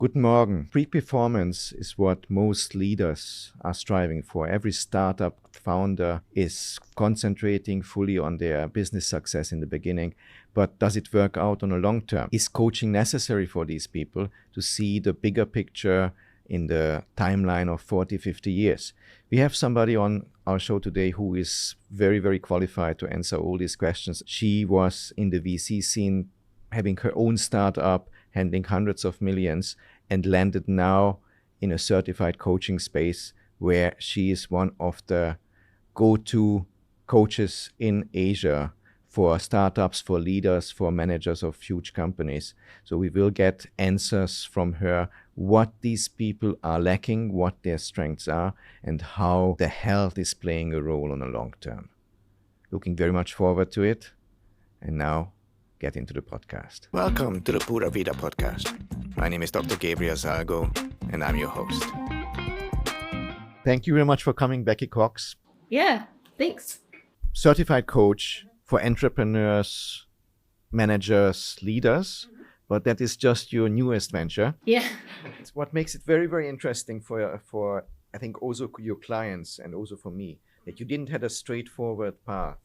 Guten Morgen. Peak performance is what most leaders are striving for. Every startup founder is concentrating fully on their business success in the beginning. But does it work out on a long term? Is coaching necessary for these people to see the bigger picture in the timeline of 40, 50 years? We have somebody on our show today who is very, very qualified to answer all these questions. She was in the VC scene, having her own startup, handling hundreds of millions, and landed now in a certified coaching space where she is one of the go-to coaches in Asia for startups, for leaders, for managers of huge companies. So we will get answers from her what these people are lacking, what their strengths are, and how the health is playing a role on a long term. Looking very much forward to it. And now, get into the podcast. Welcome to the Pura Vida podcast. My name is Dr. Gabriel Salgo, and I'm your host. Thank you very much for coming, Becky Cox. Yeah, thanks. Certified coach for entrepreneurs, managers, leaders, but that is just your newest venture. Yeah. It's what makes it very, very interesting for I think also your clients and also for me, that you didn't have a straightforward path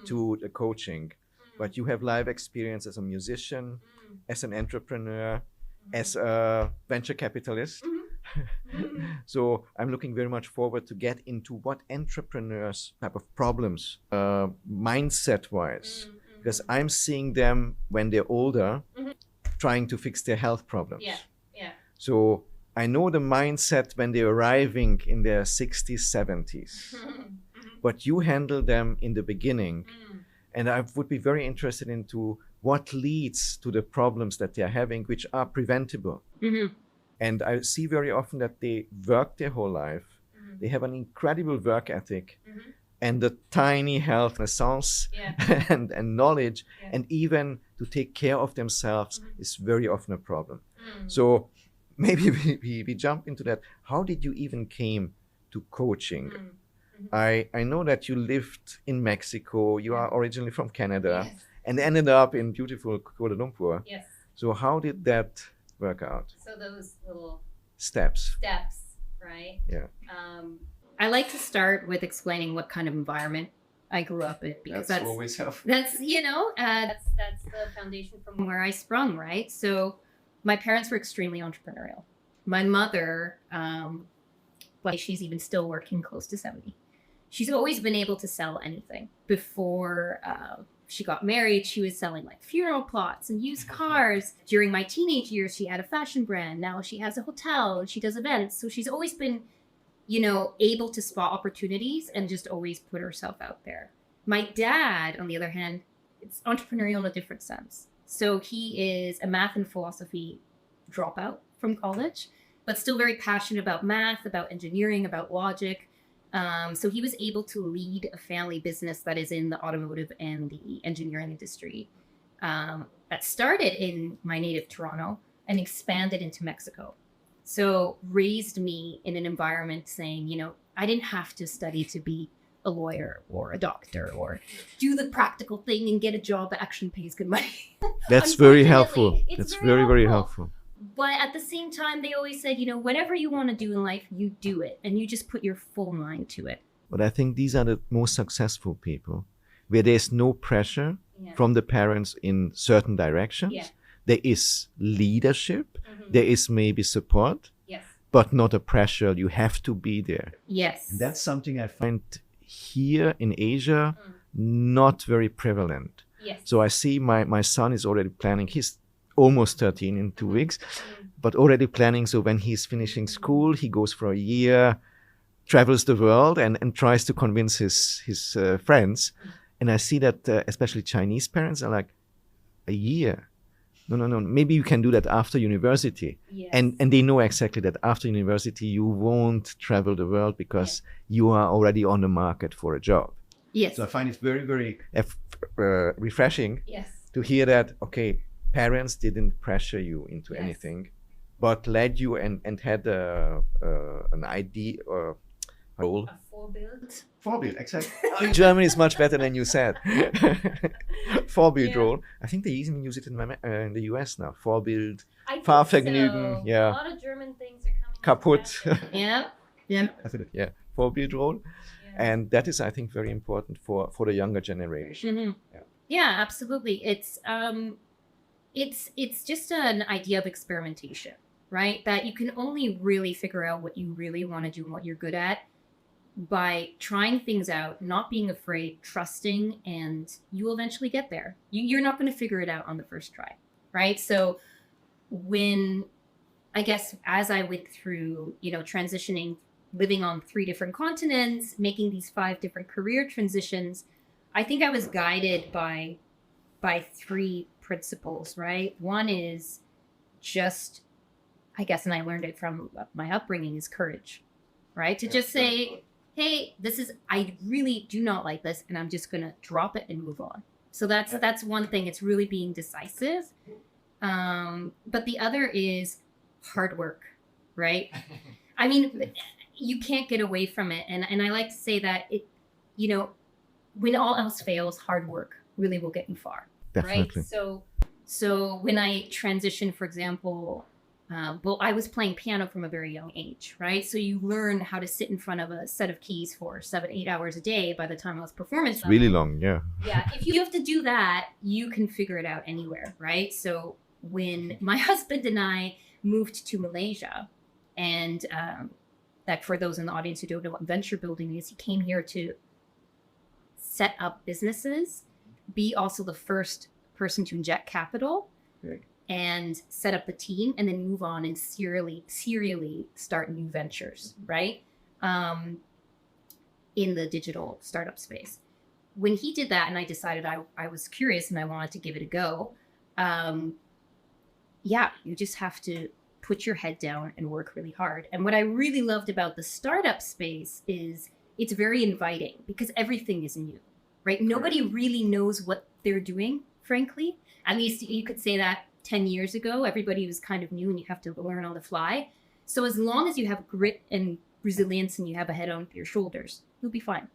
to the coaching. But you have live experience as a musician, as an entrepreneur, as a venture capitalist. So I'm looking very much forward to get into what entrepreneurs type of problems, mindset-wise, because I'm seeing them when they're older, trying to fix their health problems. Yeah. So I know the mindset when they're arriving in their 60s, 70s, but you handle them in the beginning. And I would be very interested into what leads to the problems that they're having, which are preventable. And I see very often that they work their whole life. They have an incredible work ethic and a tiny health renaissance and knowledge. And even to take care of themselves is very often a problem. So maybe we jump into that. How did you even came to coaching? I know that you lived in Mexico. You are originally from Canada and ended up in beautiful Kuala Lumpur. Yes. So how did that work out? So those little Steps, right? Yeah. I like to start with explaining what kind of environment I grew up in, because that's always helpful. that's the foundation from where I sprung, right? So my parents were extremely entrepreneurial. My mother, she's even still working close to 70. She's always been able to sell anything. Before she got married, she was selling like funeral plots and used cars. During my teenage years, she had a fashion brand. Now she has a hotel and she does events. So she's always been, able to spot opportunities and just always put herself out there. My dad, on the other hand, it's entrepreneurial in a different sense. So he is a math and philosophy dropout from college, but still very passionate about math, about engineering, about logic. So he was able to lead a family business that is in the automotive and the engineering industry that started in my native Toronto and expanded into Mexico. So raised me in an environment saying, I didn't have to study to be a lawyer or a doctor or do the practical thing and get a job that actually pays good money. That's very helpful. That's very, very helpful. But at the same time, they always said, whatever you want to do in life, you do it. And you just put your full mind to it. But I think these are the most successful people, where there's no pressure from the parents in certain directions. Yeah. There is leadership. There is maybe support, Yes. but not a pressure. You have to be there. Yes. And that's something I find here in Asia not very prevalent. Yes. So I see my son is already planning. He's almost 13 in 2 weeks, but already planning. So when he's finishing school, he goes for a year, travels the world and tries to convince his friends. And I see that especially Chinese parents are like, a year? No. Maybe you can do that after university. Yes. And they know exactly that after university, you won't travel the world because you are already on the market for a job. Yes. So I find it very, very refreshing Yes. to hear that, okay, parents didn't pressure you into anything, but led you and had an idea or role. A Vorbild. Vorbild, exactly. German is much better than you said. Vorbild role. I think they even use it in the US now. Vorbild, Fahrvergnügen. So. Yeah. A lot of German things are coming. Kaputt. Yeah. Yeah. Yeah. Vorbild role. Yeah. And that is, I think, very important for the younger generation. Mm-hmm. Yeah, absolutely. It's just an idea of experimentation, right? That you can only really figure out what you really want to do and what you're good at by trying things out, not being afraid, trusting, and you will eventually get there. You're not going to figure it out on the first try, right? So when, I guess, as I went through, transitioning, living on 3 different continents, making these 5 different career transitions, I think I was guided by 3 principles, right? One is just, I guess, and I learned it from my upbringing, is courage, right? To just say, hey, I really do not like this, and I'm just going to drop it and move on. So that's one thing. It's really being decisive. But the other is hard work, right? I mean, you can't get away from it. And I like to say that when all else fails, hard work really will get you far. Definitely. Right? So when I transitioned, for example, I was playing piano from a very young age, right? So you learn how to sit in front of a set of keys for 7-8 hours a day by the time I was performance level. Really long, yeah. Yeah, if you have to do that, you can figure it out anywhere, right? So when my husband and I moved to Malaysia, and that for those in the audience who don't know what venture building is, he came here to set up businesses, be also the first person to inject capital, Right. and set up the team, and then move on and serially start new ventures, right? In the digital startup space. When he did that, and I decided I was curious and I wanted to give it a go, you just have to put your head down and work really hard. And what I really loved about the startup space is it's very inviting because everything is new, right? Nobody really knows what they're doing, frankly. At least you could say that 10 years ago, everybody was kind of new and you have to learn on the fly. So as long as you have grit and resilience and you have a head on your shoulders, you'll be fine,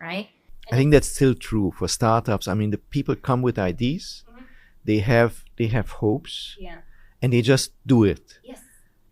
right? I think that's still true for startups. I mean, the people come with ideas, they have hopes, and they just do it. Yes.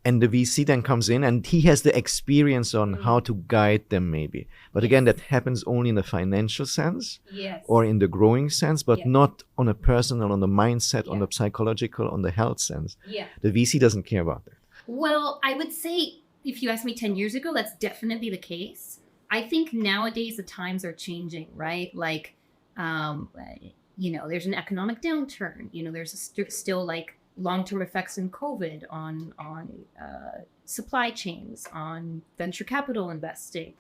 And the VC then comes in and he has the experience on how to guide them maybe. But again, that happens only in the financial sense or in the growing sense, but not on a personal, on the mindset, on the psychological, on the health sense. Yeah. The VC doesn't care about that. Well, I would say if you asked me 10 years ago, that's definitely the case. I think nowadays the times are changing, right? Like, there's an economic downturn. There's still like long-term effects in COVID on supply chains, on venture capital investing.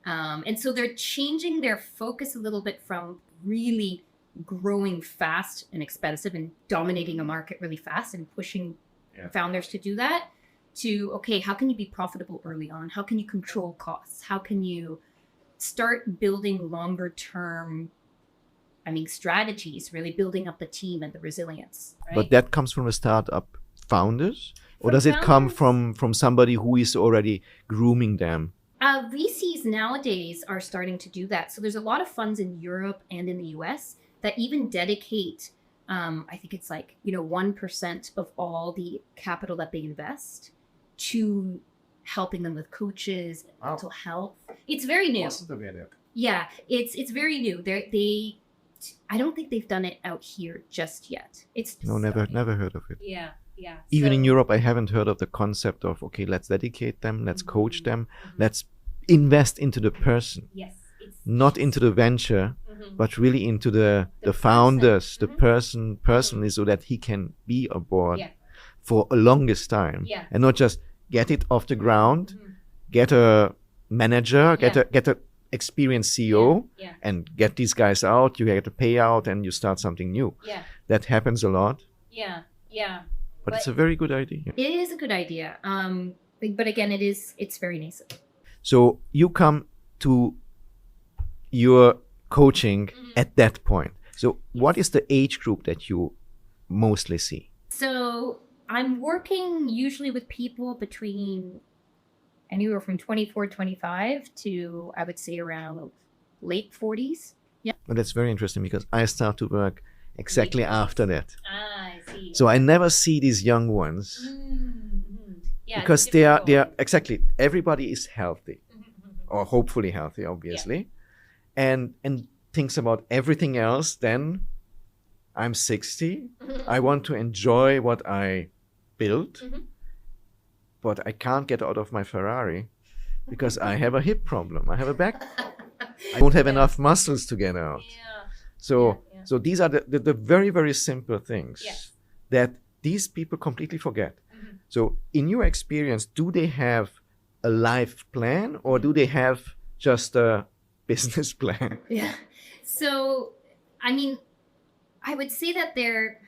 And so they're changing their focus a little bit from really growing fast and expensive and dominating a market really fast and pushing founders to do that to, okay, how can you be profitable early on? How can you control costs? How can you start building longer term strategies, really building up the team and the resilience. Right? But that comes from the startup founders? Or does it come from somebody who is already grooming them? VCs nowadays are starting to do that. So there's a lot of funds in Europe and in the US that even dedicate, I think it's 1% of all the capital that they invest to helping them with coaches, mental health. It's very new. Yeah, it's very new. I don't think they've done it out here just yet. Never heard of it. Yeah. Even in Europe, I haven't heard of the concept of, okay, let's dedicate them, let's coach them, let's invest into the person. Yes. Not into the venture, but really into the founders, the person personally, so that he can be aboard for a longest time. Yeah. And not just get it off the ground, get a manager, get a experienced CEO and get these guys out, you get a payout and you start something new. Yeah. That happens a lot. Yeah. But it's a very good idea. It is a good idea. But again, it's very nascent. So you come to your coaching at that point. So what is the age group that you mostly see? So I'm working usually with people between anywhere from 24, 25 to, I would say, around late 40s. Yeah. But that's very interesting because I start to work exactly after that. Ah, I see. So I never see these young ones Yeah, because they are exactly, everybody is healthy or hopefully healthy, obviously, and thinks about everything else. Then I'm 60. I want to enjoy what I built, but I can't get out of my Ferrari because I have a hip problem. I have a back. I don't have enough muscles to get out. Yeah. So these are the very, very simple things Yes. that these people completely forget. So in your experience, do they have a life plan or do they have just a business plan? Yeah. So, I mean, I would say that they're,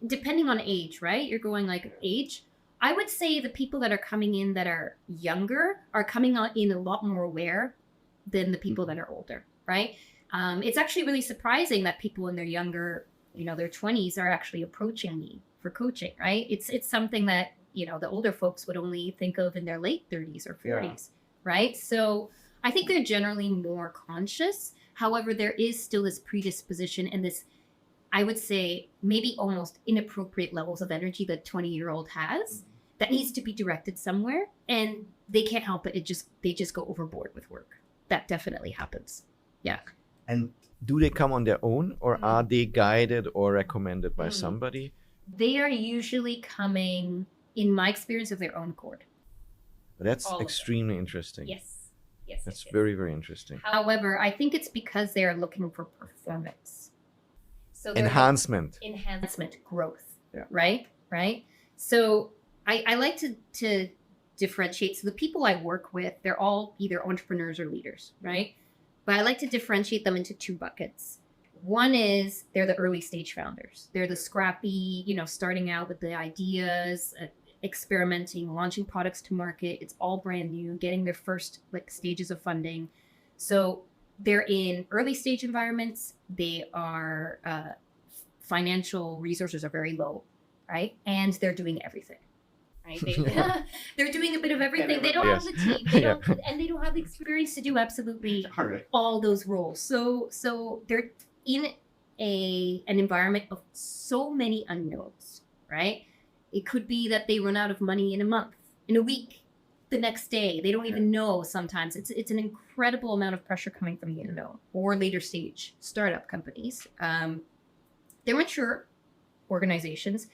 depending on age, right? You're going like age. I would say the people that are coming in that are younger are coming in a lot more aware than the people that are older, right? It's actually really surprising that people in their younger, their 20s are actually approaching me for coaching, right? It's something that, the older folks would only think of in their late 30s or 40s, right? So I think they're generally more conscious. However, there is still this predisposition and this, I would say, maybe almost inappropriate levels of energy that 20-year-old has that needs to be directed somewhere, and they can't help it. They just go overboard with work. That definitely happens. Yeah. And do they come on their own or are they guided or recommended by somebody? They are usually coming, in my experience, of their own accord. That's extremely interesting. Yes. That's very, very interesting. However, I think it's because they are looking for performance. So Enhancement, growth. Yeah. Right. So I like to differentiate. So the people I work with, they're all either entrepreneurs or leaders, right? But I like to differentiate them into two buckets. One is they're the early stage founders. They're the scrappy, starting out with the ideas, experimenting, launching products to market. It's all brand new, getting their first stages of funding. So they're in early stage environments. They are financial resources are very low, right? And they're doing everything, right? They're doing a bit of everything. They don't have the team, and they don't have the experience to do absolutely all those roles. So they're in an environment of so many unknowns, right? It could be that they run out of money in a month, in a week, the next day. They don't even know sometimes. It's an incredible amount of pressure coming from the unknown or later stage startup companies. They're mature organizations.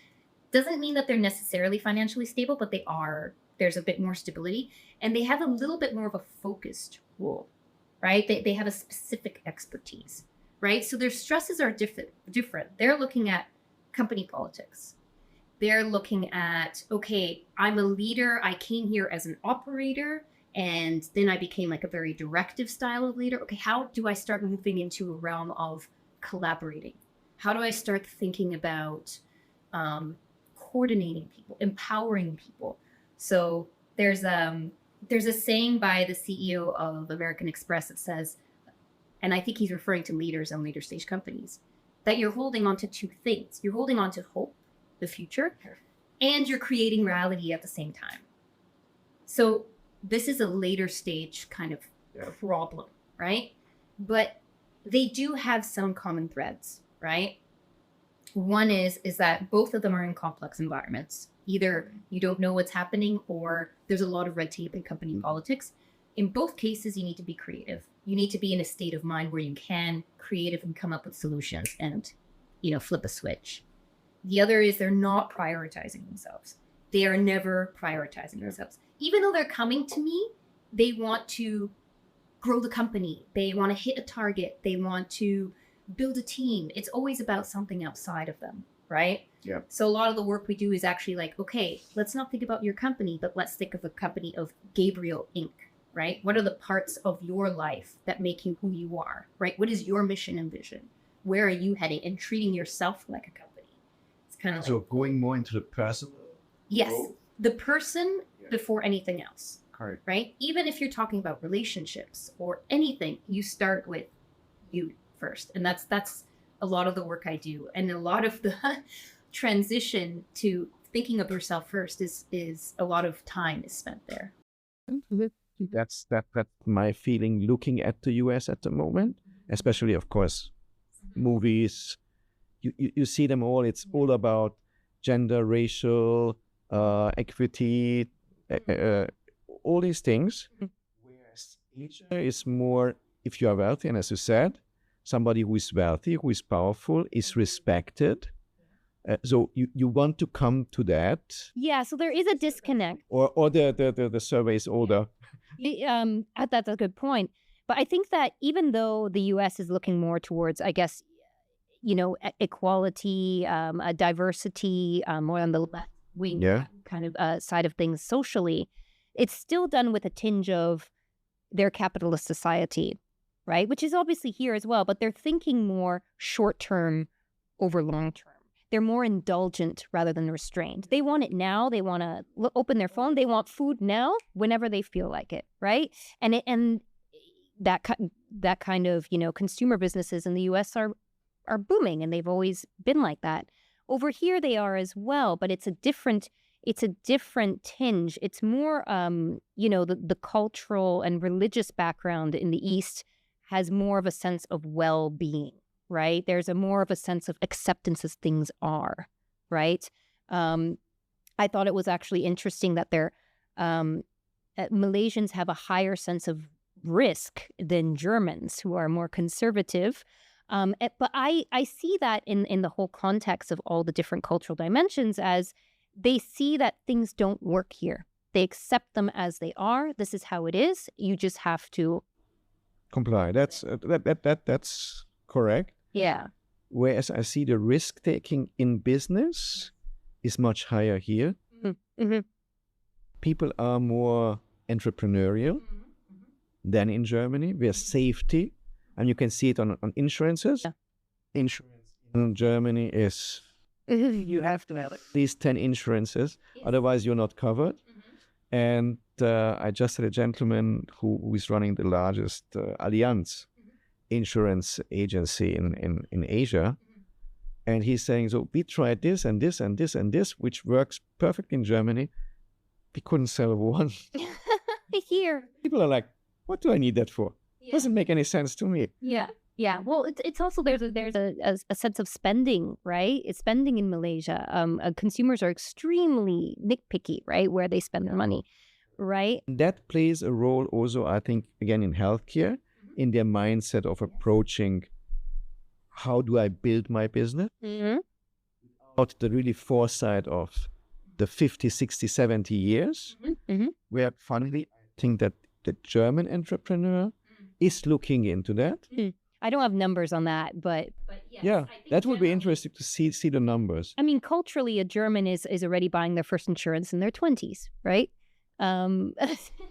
Doesn't mean that they're necessarily financially stable, but they are. There's a bit more stability. And they have a little bit more of a focused role, right? They have a specific expertise, right? So their stresses are different. They're looking at company politics. They're looking at, okay, I'm a leader. I came here as an operator, and then I became a very directive style of leader. Okay, how do I start moving into a realm of collaborating? How do I start thinking about coordinating people, empowering people? So there's a saying by the CEO of American Express that says, and I think he's referring to leaders and later stage companies, that you're holding on to two things. You're holding on to hope, the future, and you're creating reality at the same time. So this is a later stage kind of problem, right? But they do have some common threads, right? One is that both of them are in complex environments. Either you don't know what's happening or there's a lot of red tape in company politics. In both cases, you need to be creative. You need to be in a state of mind where you can creative and come up with solutions and, flip a switch. The other is they're not prioritizing themselves. They are never prioritizing themselves. Even though they're coming to me, they want to grow the company. They want to hit a target. They want to build a team. It's always about something outside of them, right? Yeah. So a lot of the work we do is actually okay, let's not think about your company, but let's think of a company of Gabriel Inc., right? What are the parts of your life that make you who you are, right? What is your mission and vision? Where are you heading? And treating yourself like a company. Kind of so going more into the personal. Yes, role? The person before anything else. Correct. Right? Even if you're talking about relationships or anything, you start with you first, and that's a lot of the work I do, and a lot of the transition to thinking of yourself first is a lot of time is spent there. That's my feeling looking at the US at the moment, especially, of course, movies. You see them all. It's all about gender, racial, equity, all these things. Whereas Asia is more, if you are wealthy, and as you said, somebody who is wealthy, who is powerful, is respected. So you want to come to that, Yeah, so there is a disconnect. or the survey is older. That's a good point. But I think that even though the U.S. is looking more towards, I guess, equality, diversity, more on the left wing kind of side of things socially, it's still done with a tinge of their capitalist society, right? Which is obviously here as well, but they're thinking more short term over long term. They're more indulgent rather than restrained. They want it now. They want to open their phone. They want food now, whenever they feel like it, right? And that kind of consumer businesses in the U.S. are booming, and they've always been like that. Over here, they are as well, but it's a different tinge. It's more, the cultural and religious background in the East has more of a sense of well-being. Right? There's more of a sense of acceptance as things are, right? I thought it was actually interesting that Malaysians have a higher sense of risk than Germans, who are more conservative. But I see that in the whole context of all the different cultural dimensions, as they see that things don't work here. They accept them as they are. This is how it is. You just have to comply. That's correct. Yeah. Whereas I see the risk taking in business is much higher here. Mm-hmm. People are more entrepreneurial than in Germany, where safety, and you can see it on insurances. Yeah. Insurance in Germany is you have to have at least 10 insurances, otherwise you're not covered. And I just had a gentleman who is running the largest Allianz insurance agency in Asia, and he's saying, so we tried this and this and this and this, which works perfectly in Germany. We couldn't sell one. Here, people are like, what do I need that for? Doesn't make any sense to me. Yeah. Well, it's also there's a sense of spending, right? It's spending in Malaysia. Consumers are extremely nitpicky, right, where they spend their money, right? That plays a role also, I think, again, in healthcare, in their mindset of approaching, how do I build my business? Without the really foresight of the 50, 60, 70 years, where finally I think that the German entrepreneur is looking into that. I don't have numbers on that, but yes, that would be interesting to see the numbers. I mean, culturally, a German is already buying their first insurance in their 20s, right?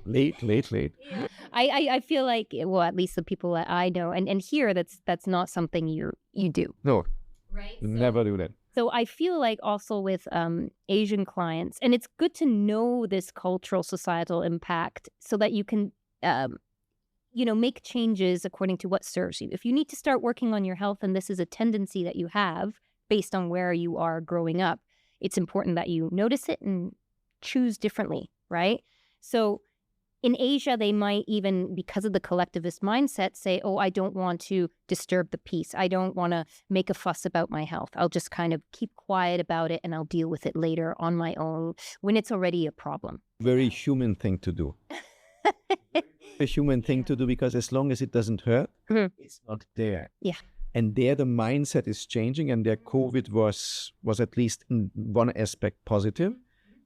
Late. Yeah. I feel like, well, at least the people that I know, and here that's not something you do. No, right? Never do that. So I feel like also with Asian clients, and it's good to know this cultural societal impact so that you can make changes according to what serves you. If you need to start working on your health, and this is a tendency that you have based on where you are growing up, it's important that you notice it and choose differently, right? So in Asia, they might even, because of the collectivist mindset, say, oh, I don't want to disturb the peace. I don't want to make a fuss about my health. I'll just kind of keep quiet about it and I'll deal with it later on my own when it's already a problem. Very human thing to do. A human thing to do, because as long as it doesn't hurt, it's not there. Yeah. And there the mindset is changing, and their COVID was at least in one aspect positive,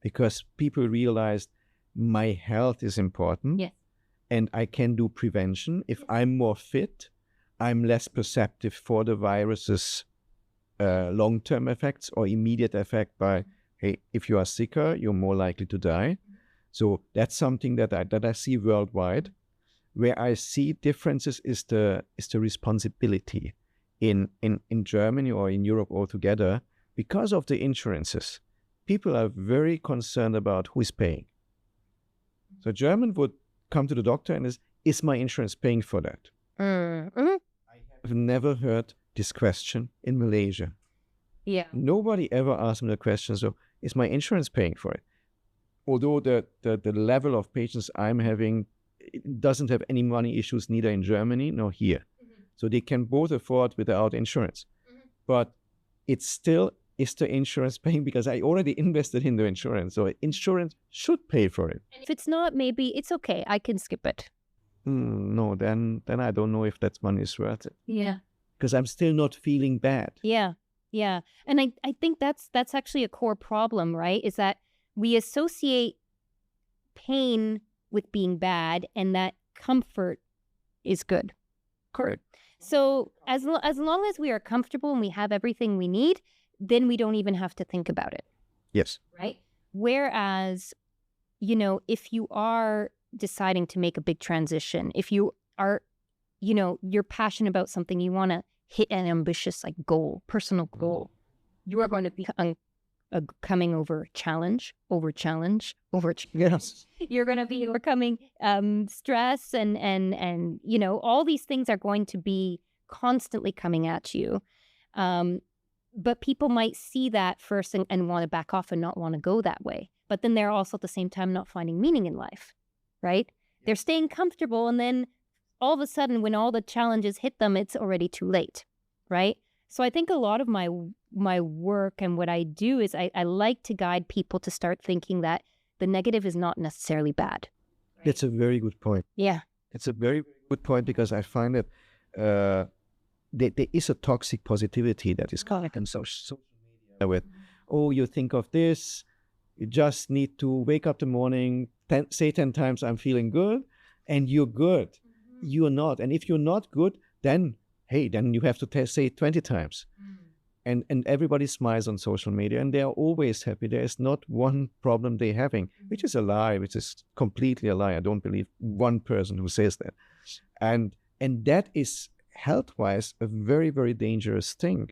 because people realized my health is important. Yes. And I can do prevention. If I'm more fit, I'm less perceptive for the virus's long-term effects or immediate effect by, hey, if you are sicker, you're more likely to die. So that's something that I see worldwide. Where I see differences is the responsibility in Germany or in Europe altogether. Because of the insurances, people are very concerned about who is paying. So German would come to the doctor and is my insurance paying for that? I have never heard this question in Malaysia. Yeah. Nobody ever asked me the question, so is my insurance paying for it? although the level of patients I'm having doesn't have any money issues neither in Germany nor here. So they can both afford without insurance. But it's still, is the insurance paying? Because I already invested in the insurance. So insurance should pay for it. If it's not, maybe it's okay. I can skip it. No, then I don't know if that money is worth it. Yeah. Because I'm still not feeling bad. Yeah. Yeah. And I think that's actually a core problem, right? Is that we associate pain with being bad and that comfort is good. Correct. So as long as we are comfortable and we have everything we need, then we don't even have to think about it. Yes. Right? Whereas, if you are deciding to make a big transition, if you are, you're passionate about something, you want to hit an ambitious goal, personal goal, you are going to be coming over challenge. Yes. You're going to be overcoming stress and all these things are going to be constantly coming at you. But people might see that first and want to back off and not want to go that way. But then they're also at the same time not finding meaning in life, right? They're staying comfortable, and then all of a sudden when all the challenges hit them, it's already too late, right? So I think a lot of my work and what I do is I like to guide people to start thinking that the negative is not necessarily bad. That's a very good point. Yeah. It's a very good point, because I find that there is a toxic positivity that is coming in social media with, oh, you think of this, you just need to wake up the morning, say 10 times, I'm feeling good, and you're good. You're not. And if you're not good, then you have to say 20 times. And everybody smiles on social media, and they are always happy. There is not one problem they're having, which is a lie, which is completely a lie. I don't believe one person who says that. And that is health-wise a very, very dangerous thing,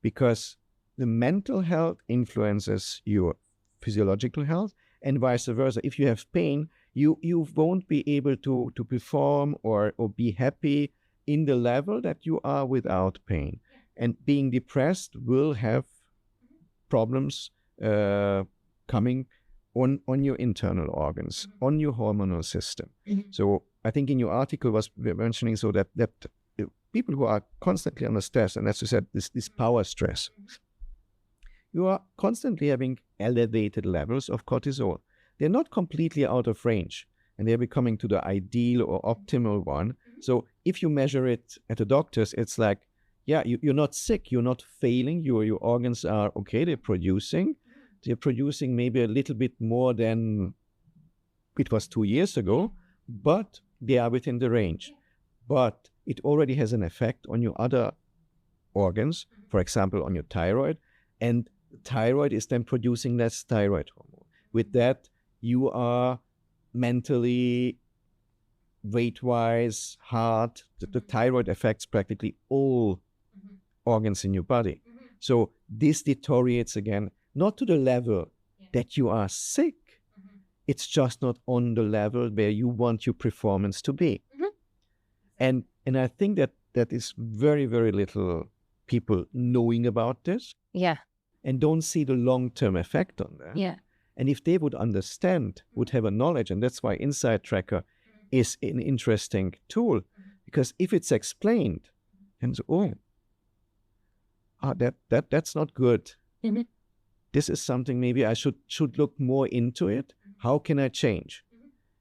because the mental health influences your physiological health, and vice versa. If you have pain, you won't be able to perform or be happy in the level that you are without pain. And being depressed will have problems coming on your internal organs, on your hormonal system. So I think in your article was mentioning so that people who are constantly under stress, and as you said, this power stress, you are constantly having elevated levels of cortisol. They're not completely out of range, and they're becoming to the ideal or optimal one. So if you measure it at the doctors, it's like, yeah, you're not sick, you're not failing, your organs are okay, they're producing maybe a little bit more than it was 2 years ago, but they are within the range. But it already has an effect on your other organs, for example, on your thyroid, and the thyroid is then producing less thyroid hormone. With that, you are mentally, weight-wise, heart, the thyroid affects practically all organs in your body. So this deteriorates again, not to the level that you are sick. It's just not on the level where you want your performance to be. And I think that is very, very little people knowing about this. Yeah. And don't see the long-term effect on that. Yeah. And if they would understand, would have a knowledge, and that's why Insight Tracker is an interesting tool, because if it's explained, and that's not good. This is something maybe I should look more into it. How can I change?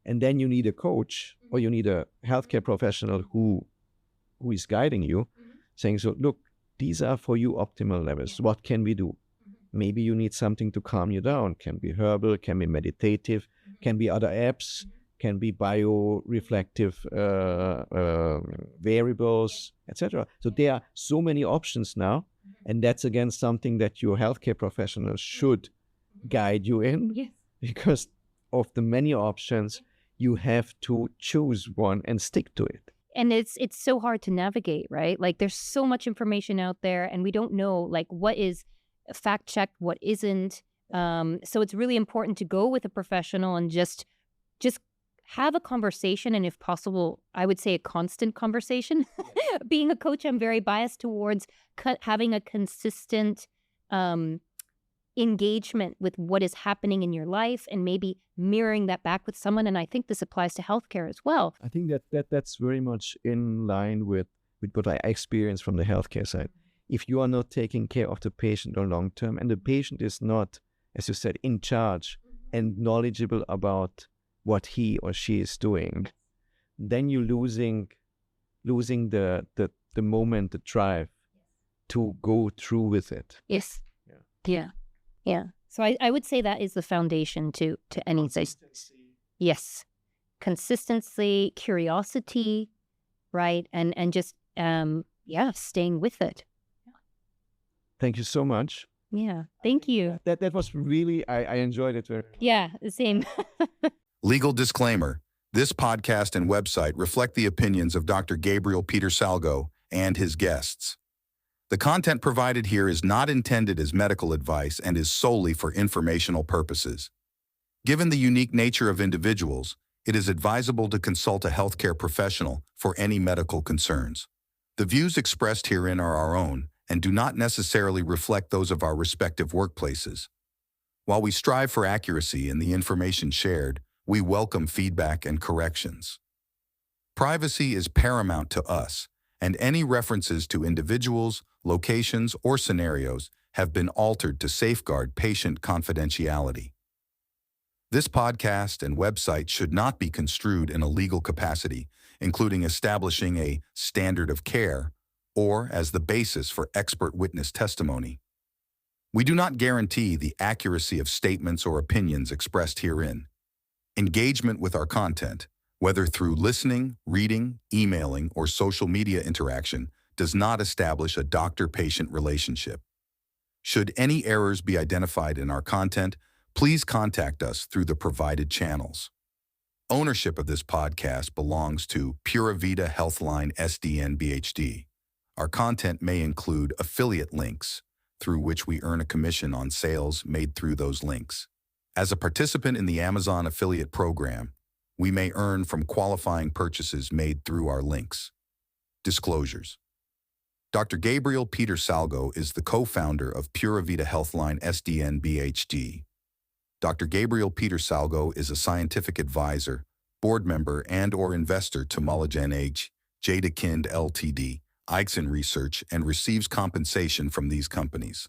And then you need a coach, or you need a healthcare professional who is guiding you, saying, so look, these are for you optimal levels. What can we do? Maybe you need something to calm you down. Can be herbal, can be meditative, can be other apps, can be bioreflective variables, etc. So there are so many options now, and that's again something that your healthcare professional should guide you in, because of the many options, you have to choose one and stick to it. And it's so hard to navigate, right? Like there's so much information out there, and we don't know like what is fact checked, what isn't. So it's really important to go with a professional and just have a conversation, and if possible, I would say a constant conversation. Being a coach, I'm very biased towards having a consistent engagement with what is happening in your life and maybe mirroring that back with someone. And I think this applies to healthcare as well. I think that's very much in line with what I experience from the healthcare side. If you are not taking care of the patient on long term, and the patient is not, as you said, in charge and knowledgeable about what he or she is doing, then you're losing the moment, the drive to go through with it. Yes. Yeah. So I would say that is the foundation to any success. Yes. Consistency, curiosity, right? And just staying with it. Thank you so much. Yeah. Thank you. That was really, I enjoyed it very much. Yeah, the same. Legal disclaimer. This podcast and website reflect the opinions of Dr. Gabriel Peter Salgo and his guests. The content provided here is not intended as medical advice and is solely for informational purposes. Given the unique nature of individuals, it is advisable to consult a healthcare professional for any medical concerns. The views expressed herein are our own and do not necessarily reflect those of our respective workplaces. While we strive for accuracy in the information shared, we welcome feedback and corrections. Privacy is paramount to us, and any references to individuals, locations, or scenarios have been altered to safeguard patient confidentiality. This podcast and website should not be construed in a legal capacity, including establishing a standard of care or as the basis for expert witness testimony. We do not guarantee the accuracy of statements or opinions expressed herein. Engagement with our content, whether through listening, reading, emailing, or social media interaction, does not establish a doctor-patient relationship. Should any errors be identified in our content, please contact us through the provided channels. Ownership of this podcast belongs to Pura Vida Healthline SDN BHD. Our content may include affiliate links, through which we earn a commission on sales made through those links. As a participant in the Amazon affiliate program, we may earn from qualifying purchases made through our links. Disclosures. Dr. Gabriel Peter Salgo is the co-founder of Pura Vida Healthline SDN BHD. Dr. Gabriel Peter Salgo is a scientific advisor, board member, and/or investor to Molagen H, Jada Kind Ltd, Ixon Research, and receives compensation from these companies.